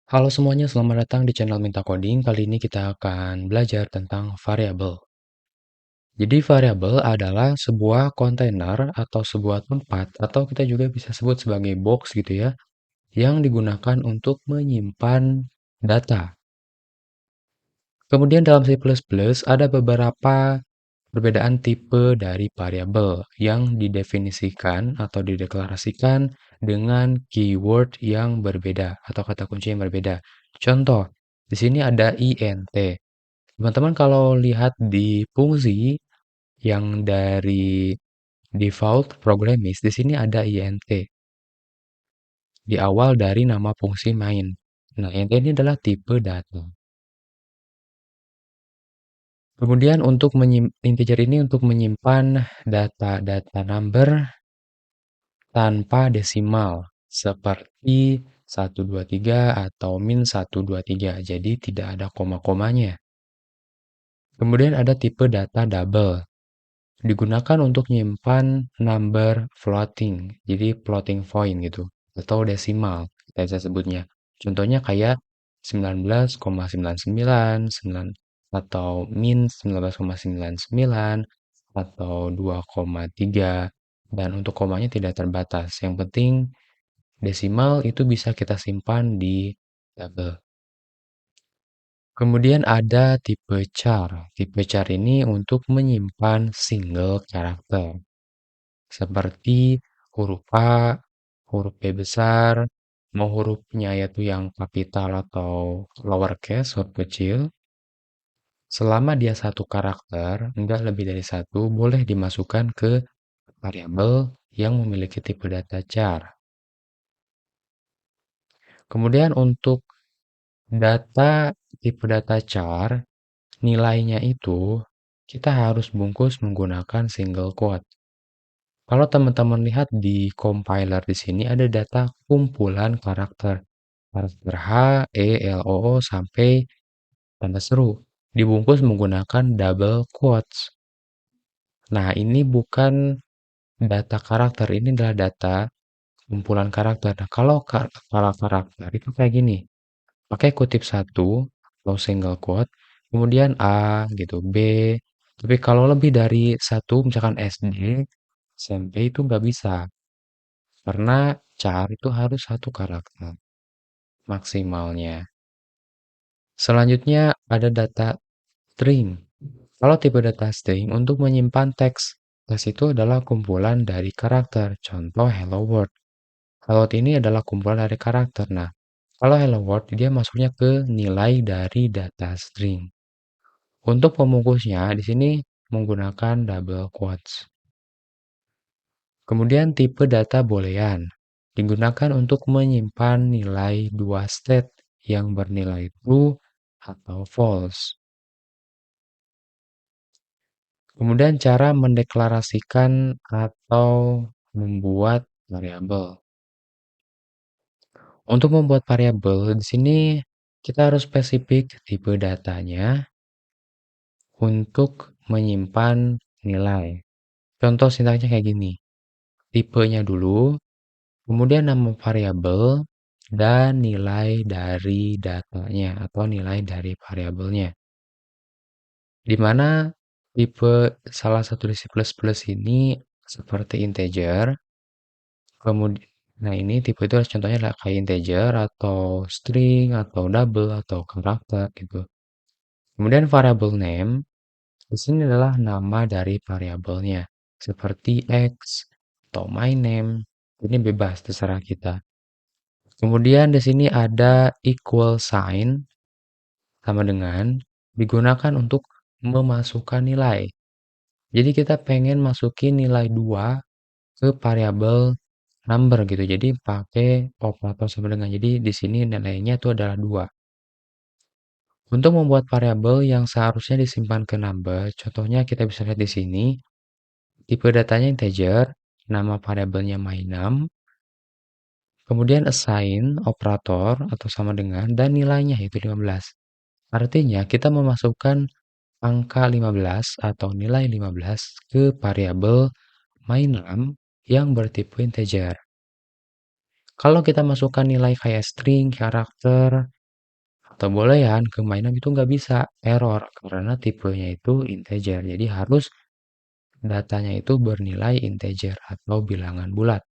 Halo semuanya, selamat datang di channel Minta Coding. Kali ini kita akan belajar tentang variabel. Jadi variabel adalah sebuah kontainer atau sebuah tempat atau kita juga bisa sebut sebagai box gitu ya, yang digunakan untuk menyimpan data. Kemudian dalam C++ ada beberapa perbedaan tipe dari variabel yang didefinisikan atau dideklarasikan dengan keyword yang berbeda atau kata kunci yang berbeda. Contoh, di sini ada int. Teman-teman kalau lihat di fungsi yang dari default programming, di sini ada int di awal dari nama fungsi main. Nah, int ini adalah tipe data. Kemudian untuk integer ini untuk menyimpan data number tanpa desimal seperti 123 atau min 123. Jadi tidak ada koma-komanya. Kemudian ada tipe data double. Digunakan untuk nyimpan number floating. Jadi floating point gitu. Atau desimal kita bisa sebutnya. Contohnya kayak 19,99, atau min 19,99 atau 2,3, dan untuk komanya tidak terbatas. Yang penting desimal itu bisa kita simpan di double. Kemudian ada tipe char. Tipe char ini untuk menyimpan single karakter. Seperti huruf A, huruf B besar, mau hurufnya yaitu yang kapital atau lowercase, huruf kecil. Selama dia satu karakter, enggak lebih dari satu, boleh dimasukkan ke variabel yang memiliki tipe data char. Kemudian untuk data tipe data char, nilainya itu kita harus bungkus menggunakan single quote. Kalau teman-teman lihat di compiler di sini ada data kumpulan karakter. Karakter H, E, L, O, sampai tanda seru. Dibungkus menggunakan double quotes. Nah, ini bukan data karakter, ini adalah data kumpulan karakter. Nah, kalau karakter itu kayak gini. Pakai kutip satu atau single quote, kemudian A gitu, B. Tapi kalau lebih dari satu, misalkan SD, SMP itu nggak bisa. Karena char itu harus satu karakter maksimalnya. Selanjutnya ada data string. Kalau tipe data string untuk menyimpan teks. Teks itu adalah kumpulan dari karakter. Contoh hello world. Hello world ini adalah kumpulan dari karakter. Nah, kalau hello world dia masuknya ke nilai dari data string. Untuk pembungkusnya di sini menggunakan double quotes. Kemudian tipe data boolean digunakan untuk menyimpan nilai dua state yang bernilai true atau false. Kemudian cara mendeklarasikan atau membuat variabel. Untuk membuat variabel di sini kita harus spesifik tipe datanya untuk menyimpan nilai. Contoh sintaksnya kayak gini. Tipenya dulu, kemudian nama variabel dan nilai dari datanya atau nilai dari variabelnya. Di mana tipe salah satu di C++ ini seperti integer. Kemudian, nah ini tipe itu contohnya adalah kayak integer atau string atau double atau karakter gitu. Kemudian variable name di sini adalah nama dari variabelnya seperti x atau my name. Ini bebas terserah kita. Kemudian di sini ada equal sign sama dengan digunakan untuk memasukkan nilai. Jadi kita pengen masukin nilai 2 ke variabel number gitu. Jadi pakai operator sama dengan. Jadi di sini nilainya itu adalah 2. Untuk membuat variabel yang seharusnya disimpan ke number, contohnya kita bisa lihat di sini. Tipe datanya integer, nama variabelnya my_num, kemudian assign operator atau sama dengan dan nilainya yaitu 15. Artinya kita memasukkan angka 15 atau nilai 15 ke variabel my_num yang bertipe integer. Kalau kita masukkan nilai kayak string, karakter, atau boolean ke MyNum itu nggak bisa, error, karena tipenya itu integer. Jadi harus datanya itu bernilai integer atau bilangan bulat.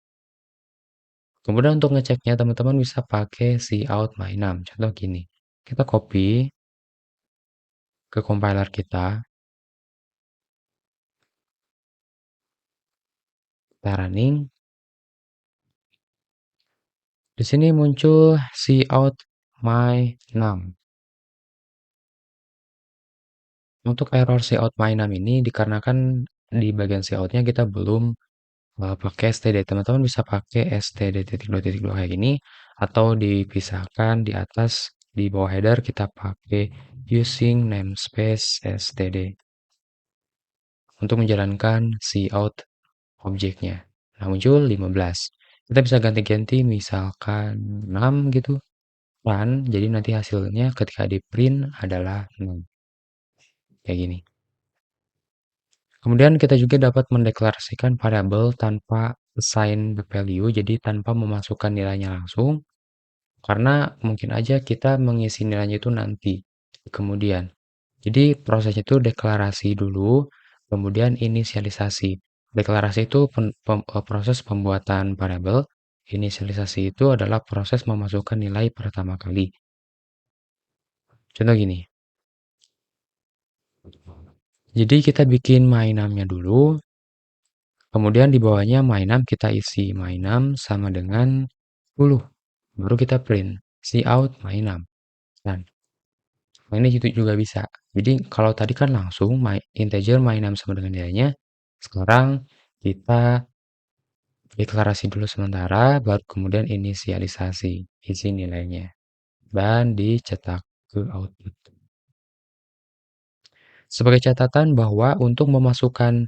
Kemudian untuk ngeceknya teman-teman bisa pakai cout MyNum. Contoh gini, kita copy ke compiler kita running. Di sini muncul cout MyNum. Untuk error cout MyNum ini dikarenakan di bagian coutnya kita belum pakai std. Teman-teman bisa pakai std titik dua titik dua kayak gini, atau dipisahkan di atas di bawah header kita pakai using namespace std untuk menjalankan cout objeknya. Nah, muncul 15. Kita bisa ganti-ganti misalkan 6 gitu. Run, jadi nanti hasilnya ketika di print adalah 6. Kayak gini. Kemudian kita juga dapat mendeklarasikan variabel tanpa assign the value, jadi tanpa memasukkan nilainya langsung, karena mungkin aja kita mengisi nilainya itu nanti, kemudian. Jadi prosesnya itu deklarasi dulu, kemudian inisialisasi. Deklarasi itu proses pembuatan variabel, inisialisasi itu adalah proses memasukkan nilai pertama kali. Contoh gini, jadi kita bikin mainname-nya dulu, kemudian di bawahnya mainname kita isi mainname sama dengan 10. Baru kita print cout mainname. Dan ini juga bisa. Jadi kalau tadi kan langsung integer mainname sama dengan nilainya, sekarang kita deklarasi dulu sementara, baru kemudian inisialisasi isi nilainya dan dicetak ke output. Sebagai catatan bahwa untuk memasukkan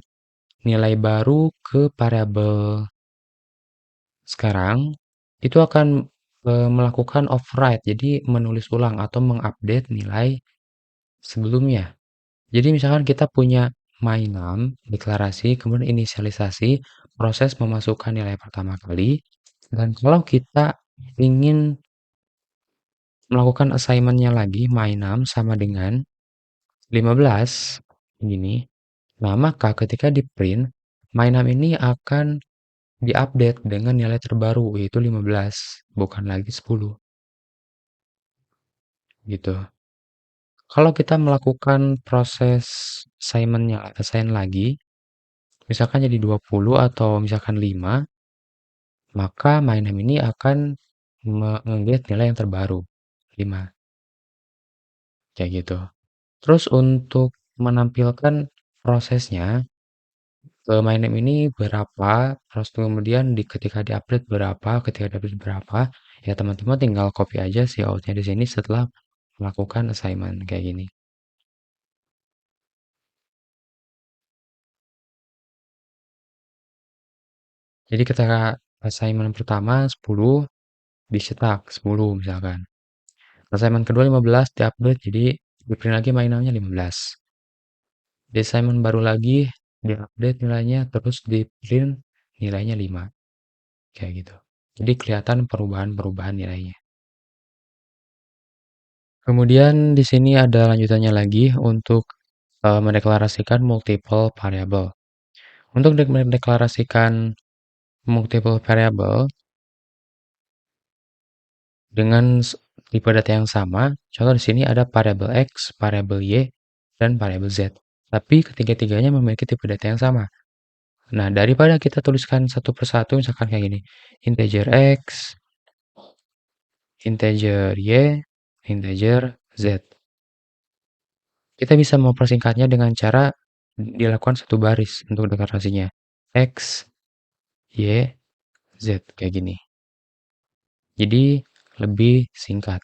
nilai baru ke variabel sekarang, itu akan melakukan override, jadi menulis ulang atau mengupdate nilai sebelumnya. Jadi misalkan kita punya mainname, deklarasi, kemudian inisialisasi, proses memasukkan nilai pertama kali, dan kalau kita ingin melakukan assignment-nya lagi, mainname sama dengan 15, gini. Nah, maka ketika di print, mainname ini akan diupdate dengan nilai terbaru, yaitu 15, bukan lagi 10. Gitu. Kalau kita melakukan proses assignment-nya, assign lagi, misalkan jadi 20 atau misalkan 5, maka mainname ini akan mengget nilai yang terbaru, 5. Kayak gitu. Terus untuk menampilkan prosesnya, mainname ini berapa, terus kemudian ketika di-update berapa, ketika di-update berapa, ya teman-teman tinggal copy aja si outnya di sini setelah melakukan assignment kayak gini. Jadi ketika assignment pertama 10 dicetak 10 misalkan. Assignment kedua 15 diupdate jadi di print lagi mainannya 15. Di assignment baru lagi diupdate nilainya terus di print nilainya 5. Kayak gitu. Jadi kelihatan perubahan-perubahan nilainya. Kemudian di sini ada lanjutannya lagi untuk mendeklarasikan multiple variable. Untuk mendeklarasikan multiple variable dengan tipe data yang sama, contoh di sini ada variabel X, variabel Y, dan variabel Z. Tapi ketiga-tiganya memiliki tipe data yang sama. Nah, daripada kita tuliskan satu persatu, misalkan kayak gini, integer X, integer Y, integer Z. Kita bisa mempersingkatnya dengan cara dilakukan satu baris untuk deklarasinya. X, Y, Z, kayak gini. Jadi, lebih singkat.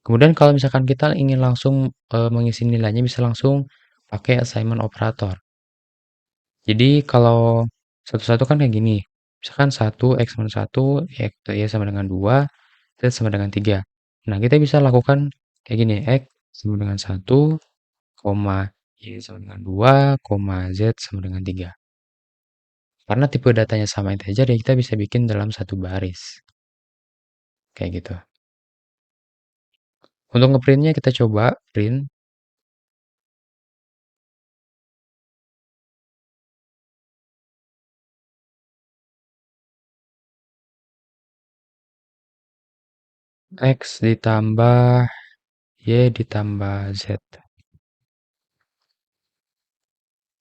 Kemudian kalau misalkan kita ingin langsung mengisi nilainya bisa langsung pakai assignment operator. Jadi kalau satu-satu kan kayak gini. Misalkan 1 X sama 1, Y sama dengan 2, Z sama dengan 3. Nah, kita bisa lakukan kayak gini, X sama dengan 1, Y sama dengan 2, Z sama dengan 3. Karena tipe datanya sama integer, ya kita bisa bikin dalam satu baris. Kayak gitu. Untuk ngeprintnya kita coba print X ditambah Y ditambah Z.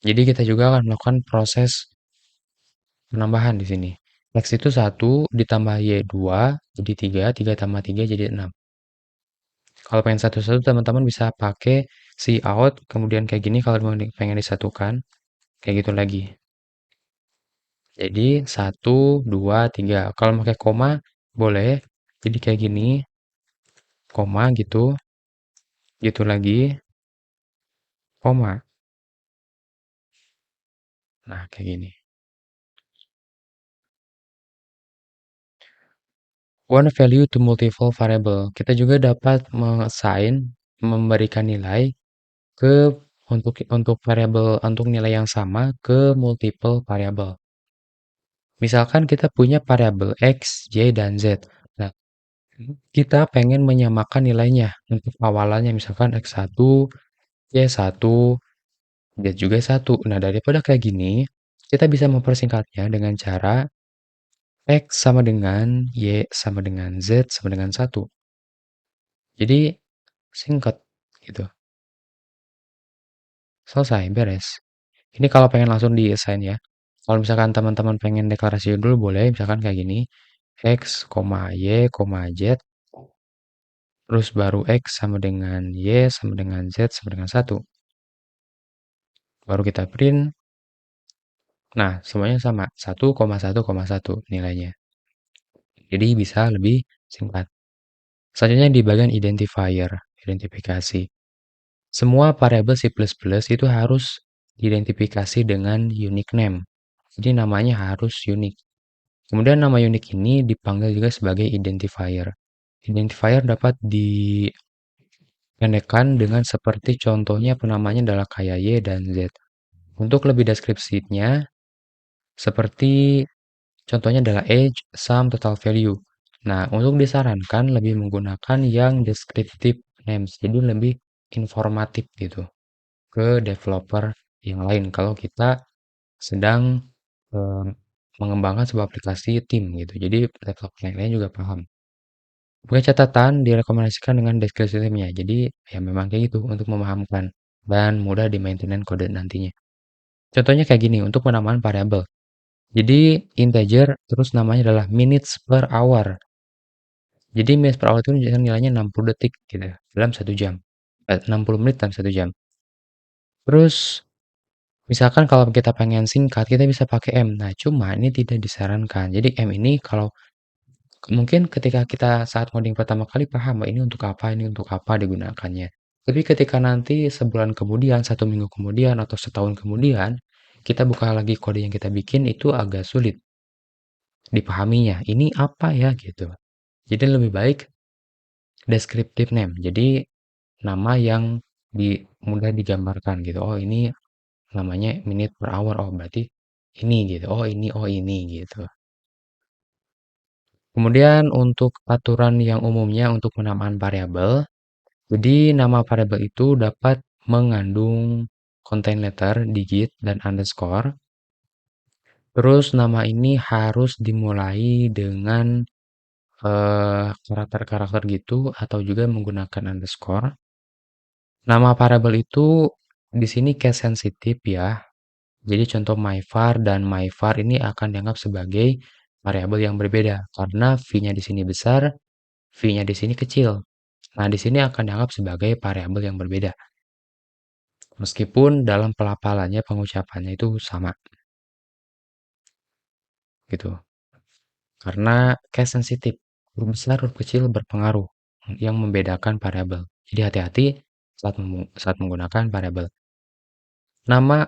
Jadi kita juga akan melakukan proses penambahan di sini. X itu 1 ditambah Y 2 jadi 3, 3 tambah 3 jadi 6. Kalau pengen satu-satu teman-teman bisa pakai cout, kemudian kayak gini kalau pengen disatukan, kayak gitu lagi. Jadi 1, 2, 3. Kalau pakai koma boleh. Jadi kayak gini, koma gitu, gitu lagi, koma. Nah, kayak gini. One value to multiple variable. Kita juga dapat mengassign, memberikan nilai ke untuk variabel untuk nilai yang sama ke multiple variable. Misalkan kita punya variabel X, Y, dan Z. Nah, kita pengen menyamakan nilainya untuk awalannya misalkan X1, Y1, Z juga 1. Nah, daripada kayak gini, kita bisa mempersingkatnya dengan cara X sama dengan Y sama dengan Z sama dengan 1. Jadi, singkat gitu. Selesai, beres. Ini kalau pengen langsung di-assign ya. Kalau misalkan teman-teman pengen deklarasi dulu boleh, misalkan kayak gini. X, Y, Z, terus baru X sama dengan Y sama dengan Z sama dengan 1. Baru kita print. Nah, semuanya sama. 1,1,1 nilainya. Jadi bisa lebih singkat. Selanjutnya di bagian identifier, identifikasi. Semua variabel C++ itu harus diidentifikasi dengan unique name. Jadi namanya harus unik. Kemudian nama unik ini dipanggil juga sebagai identifier. Identifier dapat dipendekkan dengan seperti contohnya penamanya adalah kayak Y dan Z. Untuk lebih deskripsinya, seperti contohnya adalah age, sum, total value. Nah, untuk disarankan lebih menggunakan yang descriptive names, jadi lebih informatif gitu ke developer yang lain kalau kita sedang eh, mengembangkan sebuah aplikasi tim gitu. Jadi developer yang lain juga paham. Punya catatan direkomendasikan dengan deskripsinya. Jadi ya memang kayak gitu untuk memahamkan dan mudah di maintenance kode nantinya. Contohnya kayak gini untuk penamaan variabel. Jadi integer terus namanya adalah minutes per hour. Jadi minutes per hour itu nilainya 60 detik gitu dalam 1 jam. 60 menit dalam 1 jam. Terus misalkan kalau kita pengen singkat kita bisa pakai M. Nah, cuma ini tidak disarankan. Jadi M ini kalau mungkin ketika kita saat coding pertama kali paham, "Oh, ini untuk apa digunakannya." Tapi ketika nanti sebulan kemudian, 1 minggu kemudian, atau setahun kemudian, kita buka lagi kode yang kita bikin itu agak sulit dipahaminya. Ini apa ya gitu. Jadi lebih baik descriptive name. Jadi nama yang mudah digambarkan gitu. Oh, ini namanya minute per hour. Oh, berarti ini gitu. Oh ini gitu. Kemudian untuk aturan yang umumnya untuk penamaan variabel, jadi nama variabel itu dapat mengandung contain letter, digit, dan underscore. Terus nama ini harus dimulai dengan karakter-karakter gitu atau juga menggunakan underscore. Nama variabel itu di sini case sensitif ya. Jadi contoh myvar dan myvar ini akan dianggap sebagai variabel yang berbeda karena v-nya di sini besar, v-nya di sini kecil. Nah, di sini akan dianggap sebagai variabel yang berbeda. Meskipun dalam pelafalannya, pengucapannya itu sama. Gitu. Karena case sensitif. Huruf besar, huruf kecil berpengaruh yang membedakan variabel. Jadi hati-hati saat menggunakan variabel. Nama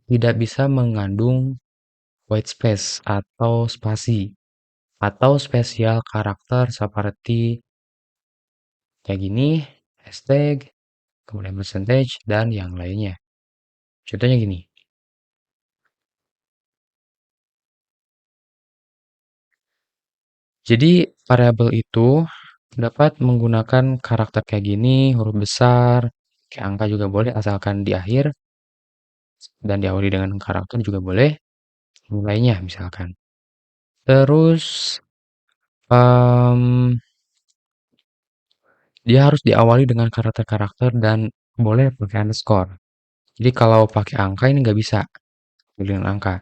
tidak bisa mengandung white space atau spasi atau spesial karakter seperti kayak gini, hashtag, kemudian percentage, dan yang lainnya. Contohnya gini. Jadi variabel itu dapat menggunakan karakter kayak gini, huruf besar, kayak angka juga boleh asalkan di akhir dan diawali dengan karakter juga boleh, nilainya misalkan. Terus, mmm, dia harus diawali dengan karakter-karakter dan boleh pakai underscore. Jadi kalau pakai angka ini nggak bisa dengan angka,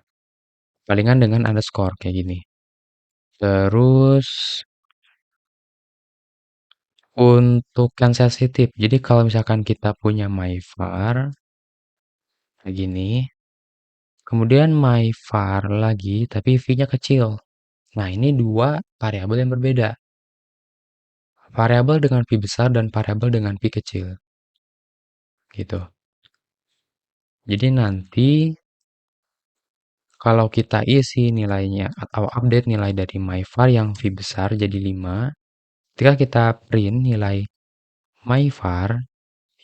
palingan dengan underscore kayak gini. Terus untuk yang sensitif, jadi kalau misalkan kita punya myvar kayak gini, kemudian myvar lagi tapi v-nya kecil. Nah, ini dua variabel yang berbeda. Variabel dengan v besar dan variabel dengan v kecil. Gitu. Jadi nanti kalau kita isi nilainya atau update nilai dari myvar yang v besar jadi 5, ketika kita print nilai myvar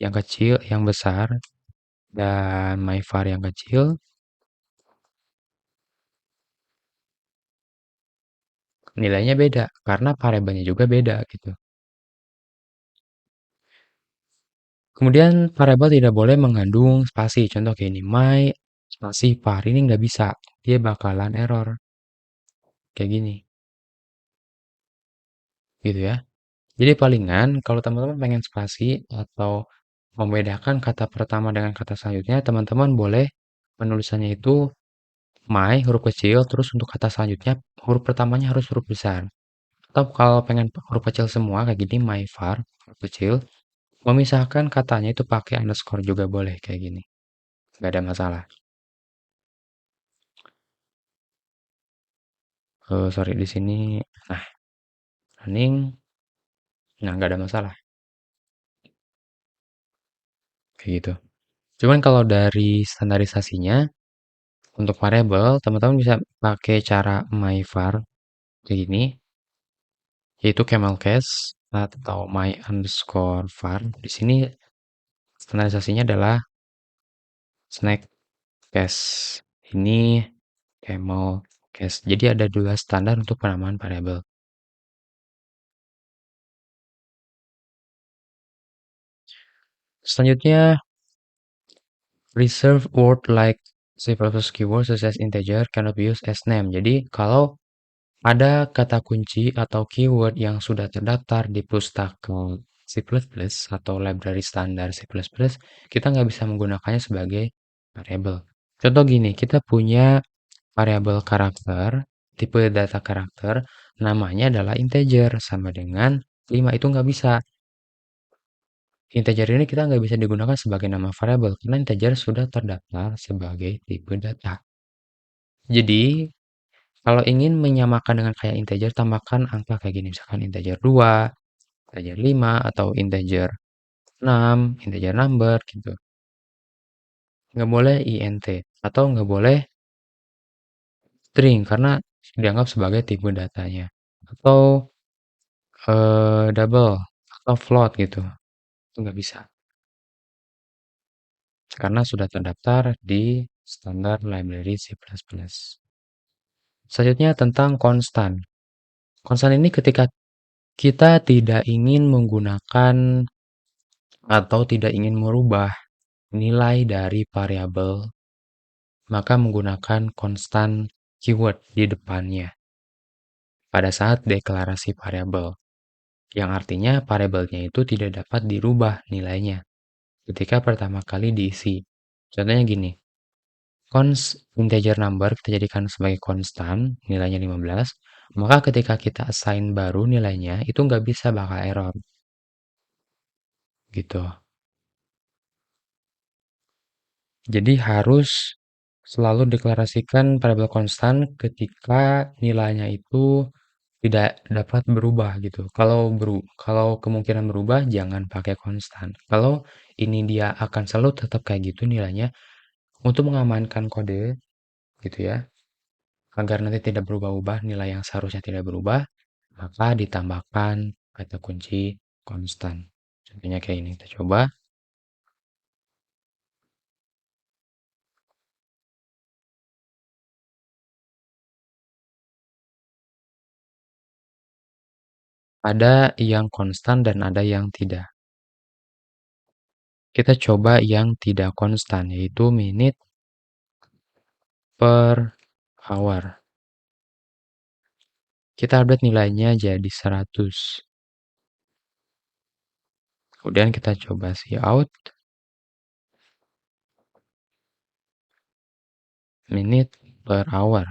yang kecil, yang besar, dan myvar yang kecil, nilainya beda karena variabelnya juga beda gitu. Kemudian variabel tidak boleh mengandung spasi. Contoh kayak ini, my spasi var ini nggak bisa. Dia bakalan error. Kayak gini. Gitu ya. Jadi palingan kalau teman-teman pengen spasi atau membedakan kata pertama dengan kata selanjutnya, teman-teman boleh penulisannya itu my huruf kecil, terus untuk kata selanjutnya huruf pertamanya harus huruf besar. Atau kalau pengen huruf kecil semua kayak gini, my var huruf kecil, memisahkan katanya itu pakai underscore juga boleh kayak gini. Nggak ada masalah. Sorry di sini. Nah, running. Nah, nggak ada masalah. Kayak gitu. Cuman kalau dari standarisasinya, untuk variabel, teman-teman bisa pakai cara myvar kayak gini, yaitu camel case atau my underscore var. Di sini standarisasinya adalah snack case. Ini camel case. Jadi ada dua standar untuk penamaan variabel. Selanjutnya, reserve word like C++ keyword such as integer cannot be used as name. Jadi kalau ada kata kunci atau keyword yang sudah terdaftar di pustaka C++ atau library standar C++, kita nggak bisa menggunakannya sebagai variabel. Contoh gini, kita punya variabel karakter, tipe data karakter, namanya adalah integer, sama dengan 5, itu nggak bisa. Integer ini kita nggak bisa digunakan sebagai nama variabel, karena integer sudah terdaftar sebagai tipe data. Jadi, kalau ingin menyamakan dengan kayak integer, tambahkan angka kayak gini. Misalkan integer 2, integer 5, atau integer 6, integer number, gitu. Nggak boleh int, atau nggak boleh string, karena dianggap sebagai tipe datanya. Atau double, atau float gitu. Itu nggak bisa. Karena sudah terdaftar di standar library C++. Selanjutnya tentang konstan. Konstan ini ketika kita tidak ingin menggunakan atau tidak ingin merubah nilai dari variabel, maka menggunakan konstan keyword di depannya pada saat deklarasi variabel, yang artinya variabelnya itu tidak dapat dirubah nilainya ketika pertama kali diisi. Contohnya gini, integer number kita jadikan sebagai konstan, nilainya 15, maka ketika kita assign baru nilainya, itu nggak bisa bakal error. Gitu. Jadi harus selalu deklarasikan variabel konstan ketika nilainya itu tidak dapat berubah gitu. Kalau kemungkinan berubah jangan pakai konstan. Kalau ini dia akan selalu tetap kayak gitu nilainya, untuk mengamankan kode gitu ya, agar nanti tidak berubah-ubah nilai yang seharusnya tidak berubah, maka ditambahkan kata kunci konstan. Contohnya kayak ini, kita coba. Ada yang konstan dan ada yang tidak. Kita coba yang tidak konstan, yaitu menit per hour. Kita update nilainya jadi 100. Kemudian kita coba see out, menit per hour.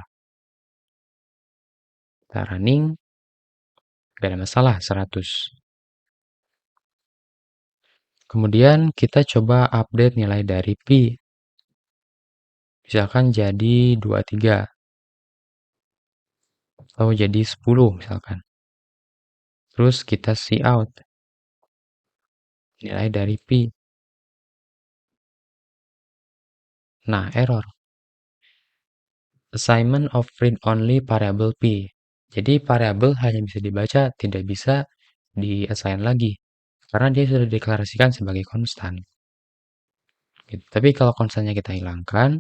Kita running, gak ada masalah, 100. Kemudian kita coba update nilai dari pi. Misalkan jadi 23 atau jadi 10 misalkan. Terus kita see out nilai dari pi. Nah, error. Assignment of read-only variable p. Jadi variabel hanya bisa dibaca, tidak bisa di-assign lagi. Karena dia sudah dideklarasikan sebagai konstan. Gitu. Tapi kalau konstannya kita hilangkan,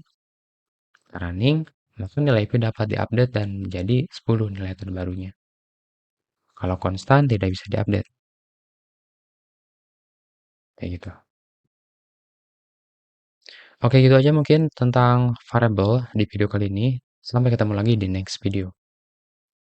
running, maka nilai p dapat diupdate dan menjadi 10 nilai terbarunya. Kalau konstan tidak bisa diupdate. Kayak gitu. Oke, gitu aja mungkin tentang variable di video kali ini. Sampai ketemu lagi di next video.